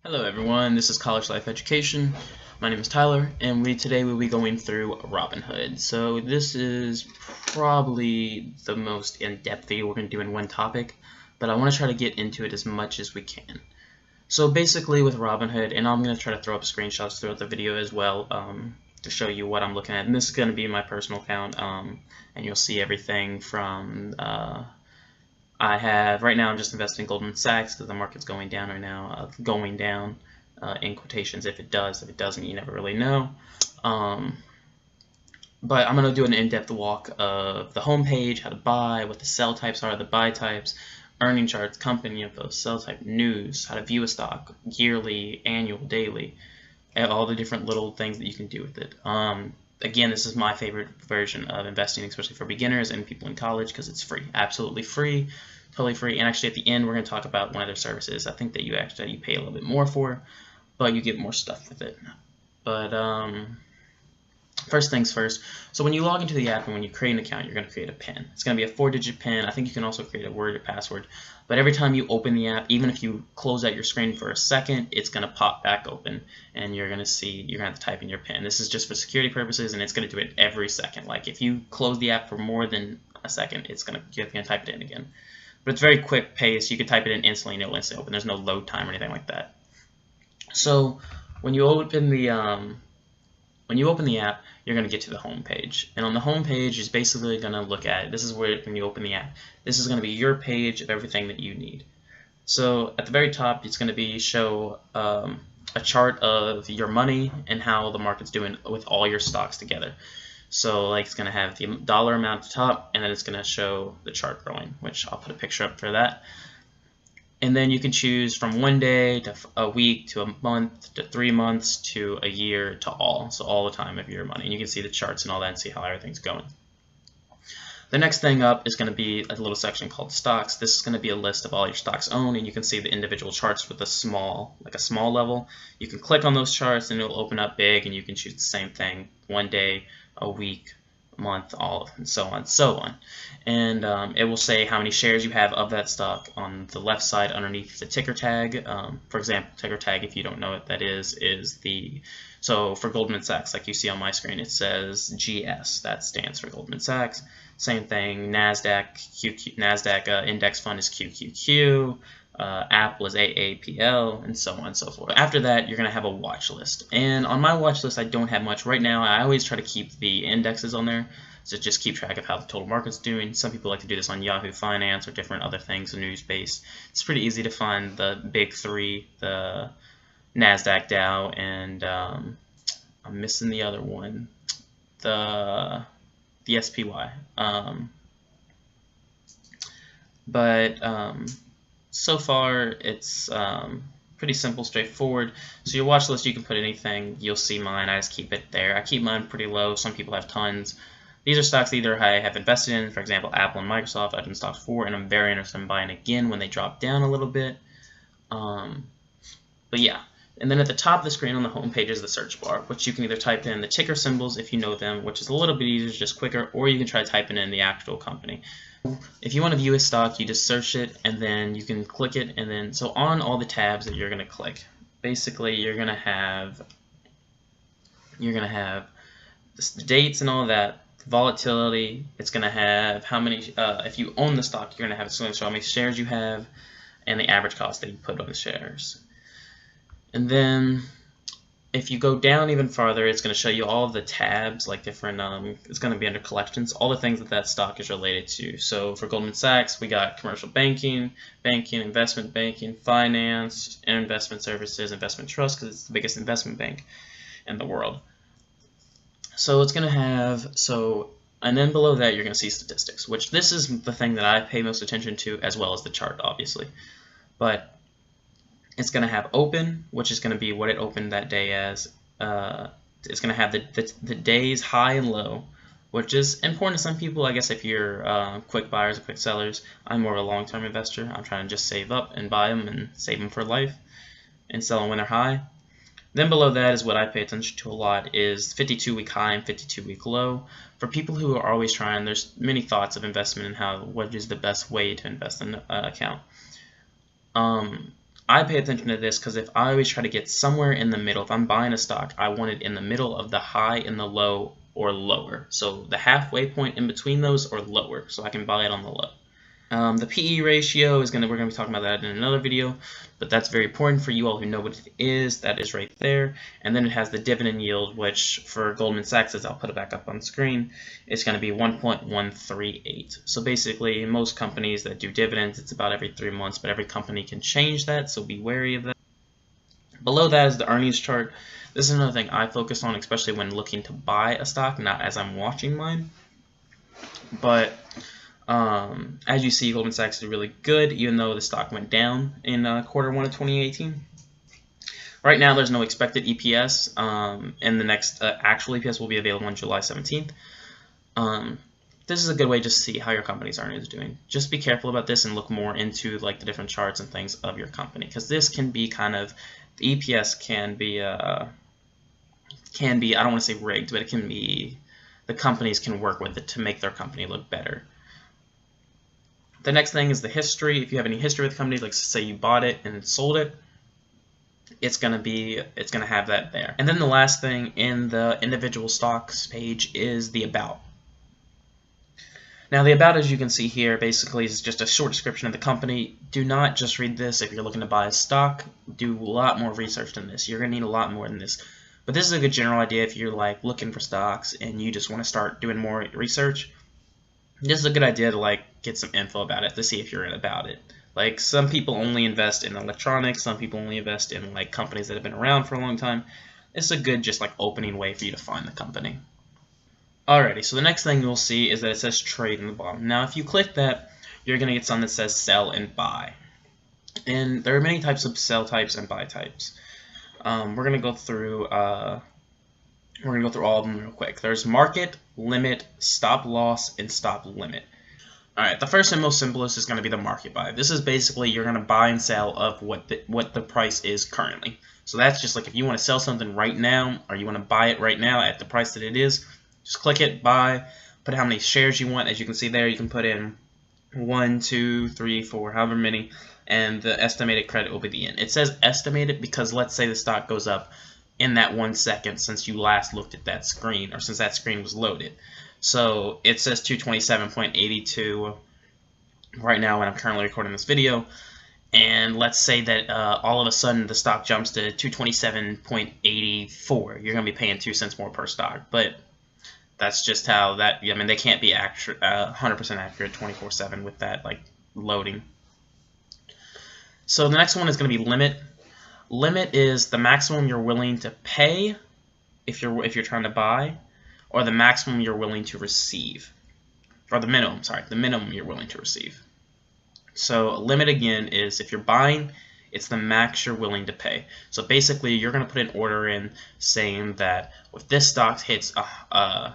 Hello everyone, this is College Life Education. My name is Tyler, and today we'll be going through Robinhood. So this is probably the most in-depth video we're going to do in one topic, but I want to try to get into it as much as we can. So basically with Robinhood, and I'm going to try to throw up screenshots throughout the video as well to show you what I'm looking at. And this is going to be my personal account, and you'll see everything from right now I'm just investing in Goldman Sachs because the market's going down right now, going down in quotations if it does. If it doesn't, you never really know. But I'm going to do an in-depth walk of the home page, how to buy, what the sell types are, the buy types, earning charts, company info, sell type, news, how to view a stock, yearly, annual, daily, and all the different little things that you can do with it. Again, this is my favorite version of investing, especially for beginners and people in college, because it's free, absolutely free, totally free. And actually, at the end, we're going to talk about one of their services. I think that you pay a little bit more for, but you get more stuff with it. But first things first. So when you log into the app and when you create an account, you're going to create a PIN. It's going to be a 4-digit PIN. I think you can also create a word or password. But every time you open the app, even if you close out your screen for a second, it's going to pop back open, and you're going to have to type in your PIN. This is just for security purposes, and it's going to do it every second. Like if you close the app for more than a second, you're going to type it in again. But it's very quick pace. You can type it in instantly, and it'll instantly open. There's no load time or anything like that. So when you open the app, you're going to get to the home page. And on the home page is basically going to look at, this is where, when you open the app, this is going to be your page of everything that you need. So at the very top, it's going to show a chart of your money and how the market's doing with all your stocks together. So like it's going to have the dollar amount at the top, and then it's going to show the chart growing, which I'll put a picture up for that. And then you can choose from 1 day to a week to a month to 3 months to a year to all. So all the time of your money. And you can see the charts and all that and see how everything's going. The next thing up is going to be a little section called stocks. This is going to be a list of all your stocks owned, and you can see the individual charts with a small level. You can click on those charts and it'll open up big, and you can choose the same thing: 1 day, a week, month, all, and so on, so on. And it will say how many shares you have of that stock on the left side underneath the ticker tag. For example, ticker tag, if you don't know what that is so for Goldman Sachs, like you see on my screen, it says GS. That stands for Goldman Sachs. Same thing, NASDAQ index fund is QQQ. Apple is AAPL, and so on and so forth. After that, you're going to have a watch list. And on my watch list, I don't have much right now. I always try to keep the indexes on there, so just keep track of how the total market's doing. Some people like to do this on Yahoo Finance or different other things, news-based. It's pretty easy to find the big three, the NASDAQ, Dow, and I'm missing the other one, the SPY. So far, it's pretty simple, straightforward. So your watch list, you can put anything. You'll see mine. I just keep it there. I keep mine pretty low. Some people have tons. These are stocks either I have invested in, for example, Apple and Microsoft. I've been stocks for, and I'm very interested in buying again when they drop down a little bit. But yeah. And then at the top of the screen on the home page is the search bar, which you can either type in the ticker symbols if you know them, which is a little bit easier, just quicker, or you can try typing in the actual company. If you want to view a stock, you just search it, and then you can click it, and then so on all the tabs that you're going to click, basically you're going to have the dates and all that, volatility. It's going to have how many, if you own the stock, you're going to have it's going to show how many shares you have and the average cost that you put on the shares. And then if you go down even farther, it's going to show you all of the tabs, like different, it's going to be under collections, all the things that stock is related to. So for Goldman Sachs, we got commercial banking, investment banking, finance, and investment services, investment trust, because it's the biggest investment bank in the world. So it's going to have, and then below that, you're going to see statistics, which this is the thing that I pay most attention to, as well as the chart, obviously. But it's going to have open, which is going to be what it opened that day as. It's going to have the day's high and low, which is important to some people. I guess if you're quick buyers or quick sellers, I'm more of a long-term investor. I'm trying to just save up and buy them and save them for life and sell them when they're high. Then below that is what I pay attention to a lot is 52-week high and 52-week low. For people who are always trying, there's many thoughts of investment and what is the best way to invest in an account. I pay attention to this because if I always try to get somewhere in the middle, if I'm buying a stock, I want it in the middle of the high and the low or lower. So the halfway point in between those or lower, so I can buy it on the low. The PE ratio is we're gonna be talking about that in another video, but that's very important for you all who know what it is. That is right there, and then it has the dividend yield, which for Goldman Sachs, as I'll put it back up on screen, is going to be 1.138. So basically, most companies that do dividends, it's about every 3 months, but every company can change that, so be wary of that. Below that is the earnings chart. This is another thing I focus on, especially when looking to buy a stock, not as I'm watching mine, but as you see, Goldman Sachs is really good, even though the stock went down in quarter 1 of 2018. Right now, there's no expected EPS, and the next actual EPS will be available on July 17th. This is a good way just to see how your company's earnings are doing. Just be careful about this and look more into like the different charts and things of your company, because this can be kind of, the EPS can be I don't want to say rigged, but it can be, the companies can work with it to make their company look better. The next thing is the history. If you have any history with the company, like say you bought it and sold it, it's gonna have that there. And then the last thing in the individual stocks page is the about. Now the about, as you can see here, basically is just a short description of the company. Do not just read this if you're looking to buy a stock. Do a lot more research than this. You're gonna need a lot more than this. But this is a good general idea if you're like looking for stocks and you just want to start doing more research. This is a good idea to like get some info about it to see if you're in about it. Like some people only invest in electronics, some people only invest in like companies that have been around for a long time. It's a good just like opening way for you to find the company. Alrighty, so the next thing you'll see is that it says trade in the bottom. Now if you click that, you're gonna get something that says sell and buy. And there are many types of sell types and buy types. We're gonna go through all of them real quick. There's market, limit, stop loss, and stop limit. Alright, the first and most simplest is going to be the market buy. This is basically you're going to buy and sell of what the price is currently. So that's just like if you want to sell something right now or you want to buy it right now at the price that it is, just click it, buy, put how many shares you want. As you can see there, you can put in 1, 2, 3, 4, however many, and the estimated credit will be the end. It says estimated because let's say the stock goes up in that 1 second since you last looked at that screen, or since that screen was loaded. So it says 227.82 right now when I'm currently recording this video, and let's say that all of a sudden the stock jumps to 227.84. You're going to be paying 2 cents more per stock, but that's just how that, I mean, they can't be 100% accurate 24/7 with that like loading. So the next one is going to be limit. Limit is the maximum you're willing to pay if you're trying to buy, or the maximum you're willing to receive, or the minimum you're willing to receive. So a limit again is if you're buying, it's the max you're willing to pay. So basically, you're going to put an order in saying that if this stock hits a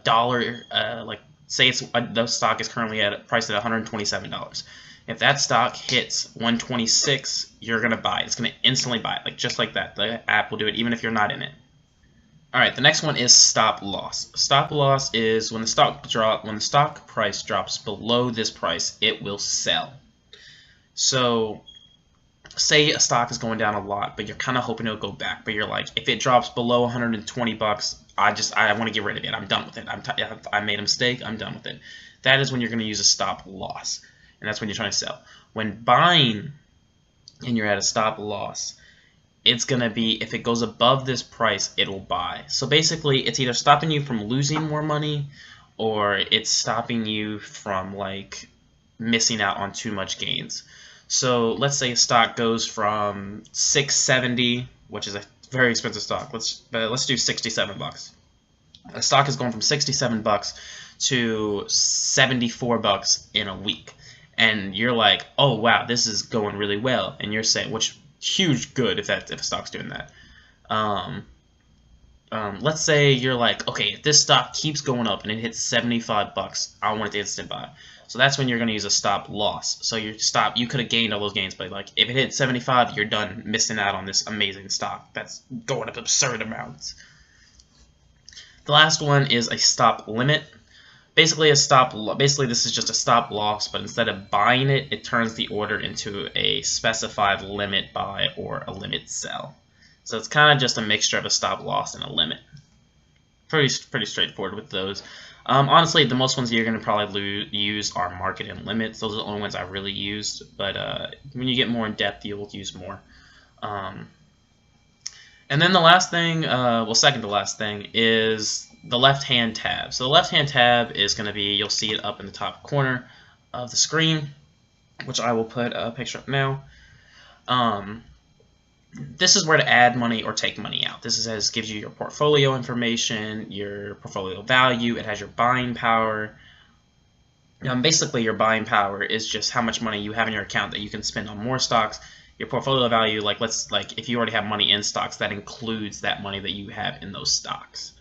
dollar, like say the stock is currently priced at $127. If that stock hits 126, you're going to buy it. It's going to instantly buy it, like just like that. The app will do it even if you're not in it. All right, the next one is stop loss. Stop loss is when the stock price drops below this price, it will sell. So say a stock is going down a lot, but you're kind of hoping it'll go back, but you're like, if it drops below 120 bucks, I want to get rid of it. I'm done with it. I made a mistake. I'm done with it. That is when you're going to use a stop loss. And that's when you're trying to sell. When buying and you're at a stop loss, it's going to be, if it goes above this price, it'll buy. So basically, it's either stopping you from losing more money, or it's stopping you from like missing out on too much gains. So let's say a stock goes from 670, which is a very expensive stock. Let's do 67 bucks. A stock is going from 67 bucks to 74 bucks in a week. And you're like, oh wow, this is going really well, and you're saying, which huge good if a stock's doing that. Let's say you're like, okay, if this stock keeps going up and it hits 75 bucks, I want it to instant buy. So that's when you're going to use a stop loss. So you could have gained all those gains, but like if it hits 75, you're done missing out on this amazing stock that's going up absurd amounts. The last one is a stop limit. Basically, basically this is just a stop loss, but instead of buying it, it turns the order into a specified limit buy or a limit sell. So it's kind of just a mixture of a stop loss and a limit. Pretty straightforward with those. Honestly, the most ones you're going to probably use are market and limits. Those are the only ones I really used, but when you get more in depth, you'll use more. And then the last thing, well, second to last thing, is the left-hand tab. So the left-hand tab is going to be, you'll see it up in the top corner of the screen, which I will put a picture up now. This is where to add money or take money out. This gives you your portfolio information, your portfolio value. It has your buying power. Basically, your buying power is just how much money you have in your account that you can spend on more stocks. Your portfolio value, like if you already have money in stocks, that includes that money that you have in those stocks.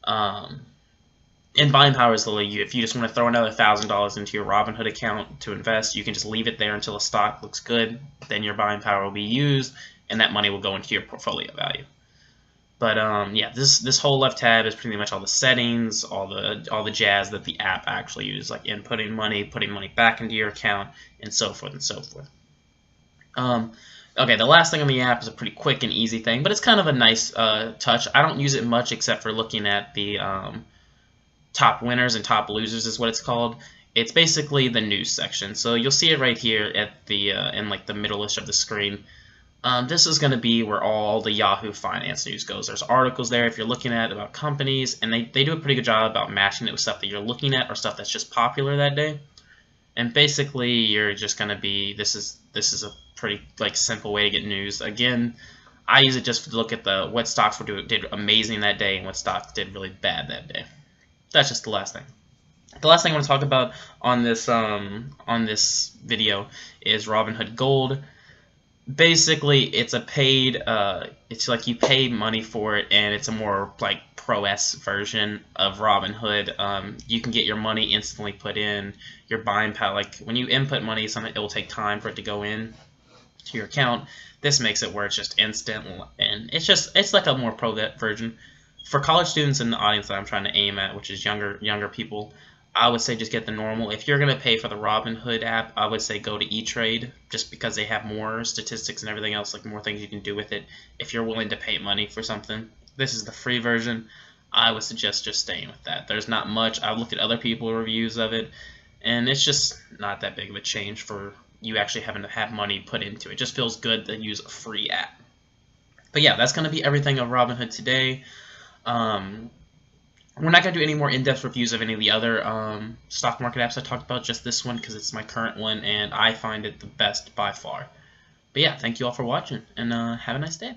And buying power is literally if you just want to throw another $1,000 into your Robinhood account to invest, you can just leave it there until a stock looks good. Then your buying power will be used, and that money will go into your portfolio value. But yeah, this whole left tab is pretty much all the settings, all the jazz that the app actually uses, like inputting money, putting money back into your account, and so forth and so forth. Okay, the last thing on the app is a pretty quick and easy thing, but it's kind of a nice touch. I don't use it much except for looking at the top winners and top losers is what it's called. It's basically the news section. So you'll see it right here at the in like the middle-ish of the screen. This is going to be where all the Yahoo Finance news goes. There's articles there if you're looking at about companies, and they do a pretty good job about matching it with stuff that you're looking at or stuff that's just popular that day. And basically, you're just going to be this is a pretty simple way to get news. Again, I use it just to look at what stocks did amazing that day and what stocks did really bad that day. That's just the last thing. The last thing I want to talk about on this video is Robinhood Gold. Basically, it's a paid, it's like you pay money for it, and it's a more pro-S version of Robinhood. You can get your money instantly put in, your buying power. When you input money, it will take time for it to go in to your account. This makes it where it's just instant, and it's like a more pro version. For college students in the audience that I'm trying to aim at, which is younger people, I would say just get the normal. If you're going to pay for the Robinhood app, I would say go to E-Trade, just because they have more statistics and everything else, more things you can do with it. If you're willing to pay money for something, this is the free version. I would suggest just staying with that. There's not much. I've looked at other people's reviews of it, and it's just not that big of a change for you actually having to have money put into it. It just feels good to use a free app. But yeah, that's going to be everything of Robinhood today. We're not going to do any more in-depth reviews of any of the other stock market apps I talked about, just this one because it's my current one and I find it the best by far. But yeah, thank you all for watching, and have a nice day.